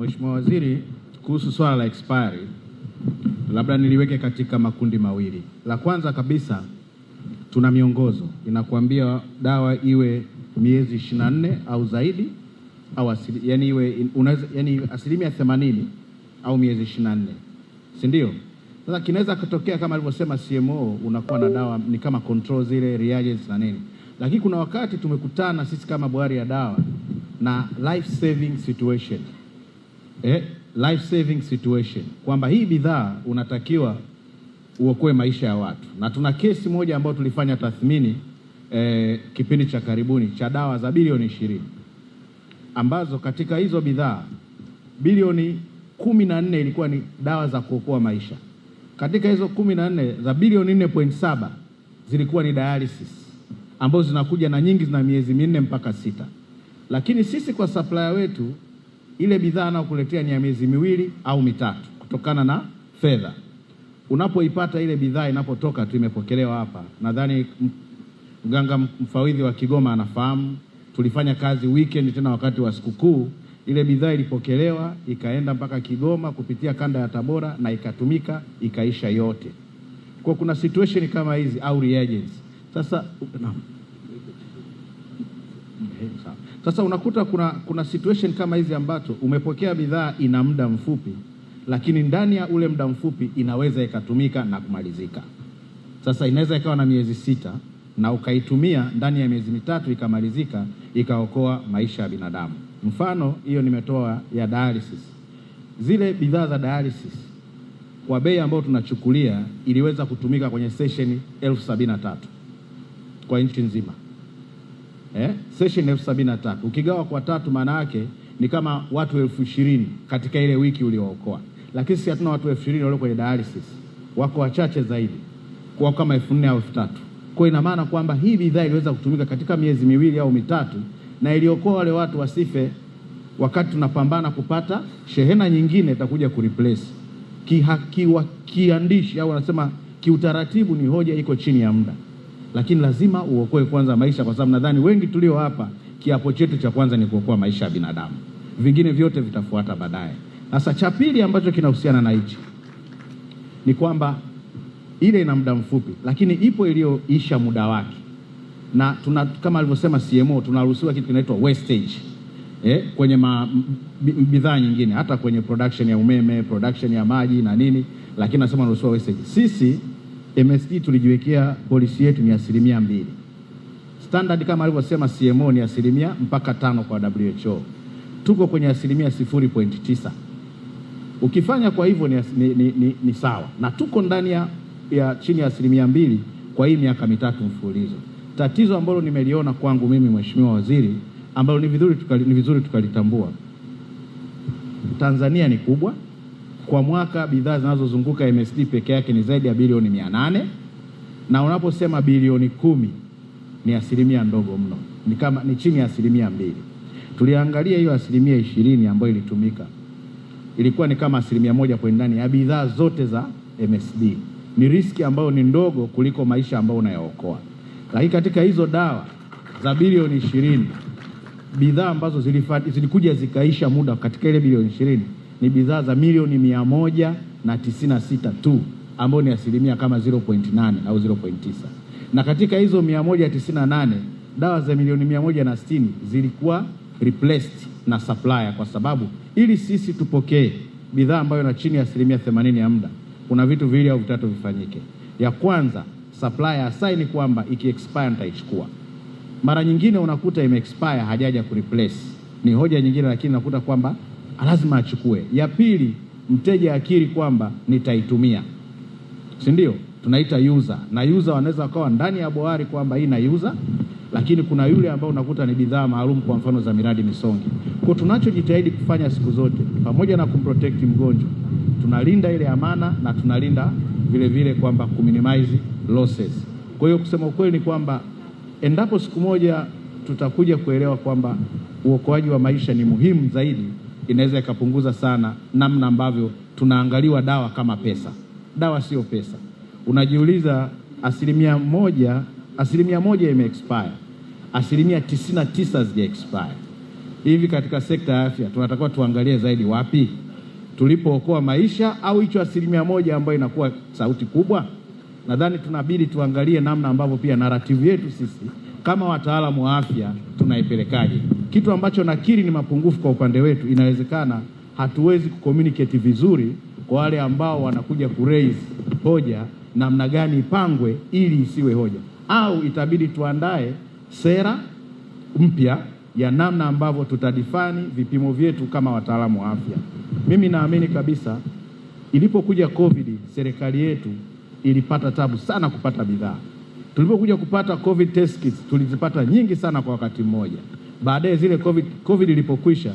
Mheshimiwa Waziri, kuhusu swala la expiry, labda niliweke katika makundi mawili. La kwanza kabisa, tuna miongozo inakuambia dawa iwe miezi 24 au zaidi au yani iwe asilimia 80 au miezi 24. Si ndio? Sasa kinaweza kutokea kama alivyosema CMO, unakuwa na dawa ni kama control zile reagents na nini. Lakini kuna wakati tumekutana sisi kama Bohari ya Dawa na life saving situation. Life saving situation kwamba hii bidhaa unatakiwa uokoe maisha ya watu. Na tuna kesi moja ambayo tulifanya tathmini kipindi cha karibuni cha dawa za bilioni 20 ambazo katika hizo bidhaa bilioni 14 ilikuwa ni dawa za kuokoa maisha. Katika hizo 14 za bilioni 4.7 zilikuwa ni dialysis ambazo zinakuja na nyingi zina miezi 4 mpaka 6. Lakini sisi kwa supplier wetu ile bidhaa anayokuletea ni ya miezi 2 au 3 kutokana na fedha. Unapoipata ile bidhaa inapotoka tu imepokelewa hapa. Nadhani mganga mfawidhi wa Kigoma anafahamu, tulifanya kazi weekend tena wakati wa sikukuu. Ile bidhaa ilipokelewa ikaenda mpaka Kigoma kupitia kanda ya Tabora na ikatumika ikaisha yote. Kwa kuna situation kama hizi au reagents. Sasa unakuta kuna situation kama hizi ambazo umepokea bidhaa ina muda mfupi, lakini ndani ya ule muda mfupi inaweza ikatumika na kumalizika. Sasa inaweza ikawa na miezi 6 na ukaitumia ndani ya miezi 3 ikamalizika, ikaokoa maisha ya binadamu. Mfano hiyo nimetoa ya dialysis. Zile bidhaa za dialysis kwa bei ambayo tunachukulia iliweza kutumika kwenye session 1073 kwa nchi nzima. Session 1073 ukigawa kwa 3 maana yake ni kama watu 20,000 katika ile wiki uliookoa. Lakini sisi hatuna watu 20,000 walio kwenye dialysis, wako wachache zaidi, kwa kama 4,000 au 3,000. Kwa ina maana kwamba hii bidhaa iliweza kutumika katika miezi 2 au 3 na iliokoa wale watu wasife wakati tunapambana kupata shehena nyingine itakuja kureplace. Kiandishi au wanasema kiutaratibu ni hoja iko chini ya muda. Lakini lazima uokoe kwanza maisha, kwa sababu nadhani wengi tulio hapa kiapo chetu cha kwanza ni kuokoa maisha ya binadamu. Vingine vyote vitafuata baadaye. Sasa cha pili ambacho kinahusiana na hichi ni kwamba ile ina muda mfupi, lakini ipo iliyoisha muda wake. Na kama alivyosema CMO tunaruhusiwa kitu kinaitwa wastage. Kwenye bidhaa nyingine, hata kwenye production ya umeme, production ya maji na nini, lakini nasema tunaruhusiwa wastage. Sisi MSD tulijiwekea policy yetu ni 2%. Standard kama alivyosema CMO ni 1% mpaka 5 kwa WHO. Tuko kwenye 0.9. Ukifanya kwa hivyo ni sawa. Na tuko ndani ya chini ya 2% kwa hii miaka 3 mfululizo. Tatizo ambalo nimeliona kwangu mimi Mheshimiwa Waziri, ambalo ni vizuri tukalitambua. Tanzania ni kubwa. Kwa mwaka bidhaa zinazozunguka MSD peke yake ni zaidi ya bilioni 800, na unaposema bilioni 10 ni asilimia ndogo mno. Ni chini ya 2%. Tuliangalia hiyo 20% ambayo ilitumika. Ilikuwa ni kama 1% kwa ndani ya bidhaa zote za MSD. Ni riski ambayo ni ndogo kuliko maisha ambayo unayaokoa. Lakini katika hizo dawa za bilioni 20, bidhaa ambazo zilikuja zikaisha muda katika ile bilioni 20 ni bidhaa za milioni 196 tu, ambao ni asilimia kama 0.8 au 0.9. Na katika hizo 198 dawa za milioni 160 zilikuwa replaced na supplier, kwa sababu ili sisi tupokee bidhaa ambayo na chini ya 80% ya muda, kuna vitu viwili au vitatu vifanyike. Ya kwanza, supplier assign kwamba iki expire nitaichukua. Mara nyingine unakuta ime expire hajaja kureplace, ni hoja nyingine, lakini unakuta kwamba lazima achukue. Ya pili, mteja akiri kwamba nitaitumia, si ndio? Tunaita user, na user wanaweza wakawa ndani ya bohari kwamba hii na user, lakini kuna yule ambao unakuta ni bidhaa maalum, kwa mfano za miradi misonge. Kwa tunachojitahidi kufanya siku zote, pamoja na kumprotect mgonjwa, tunalinda ile amana na tunalinda vile vile kwamba kuminimize losses. Kwa hiyo kusema ukweli ni kwamba endapo siku moja tutakuja kuelewa kwamba uokoaji wa maisha ni muhimu zaidi, inaweza ikapunguza sana namna ambavyo tunaangaliwa dawa kama pesa. Dawa sio pesa. Unajiuliza, 1% ime expire, 99% hazija expire. hivi katika sekta ya afya tunatakiwa tuangalie zaidi wapi tulipookoa maisha, au hicho 1% ambayo inakuwa sauti kubwa? Nadhani tunabidi tuangalie namna ambavyo pia narativu yetu sisi kama wataalamu wa afya tunaipelekaje. Kitu ambacho nakiri ni mapungufu kwa upande wetu, inawezekana hatuwezi kucommunicate vizuri kwa wale ambao wanakuja kuraise hoja, namna gani ipangwe ili isiwe hoja, au itabidi tuandae sera mpya ya namna ambavyo tutadifani vipimo vyetu kama wataalamu wa afya. Mimi naamini kabisa ilipokuja COVID serikali yetu ilipata tabu sana kupata bidhaa. Tulipokuja kupata COVID test kits tulizipata nyingi sana kwa wakati mmoja. Baadaye zile COVID ilipokwisha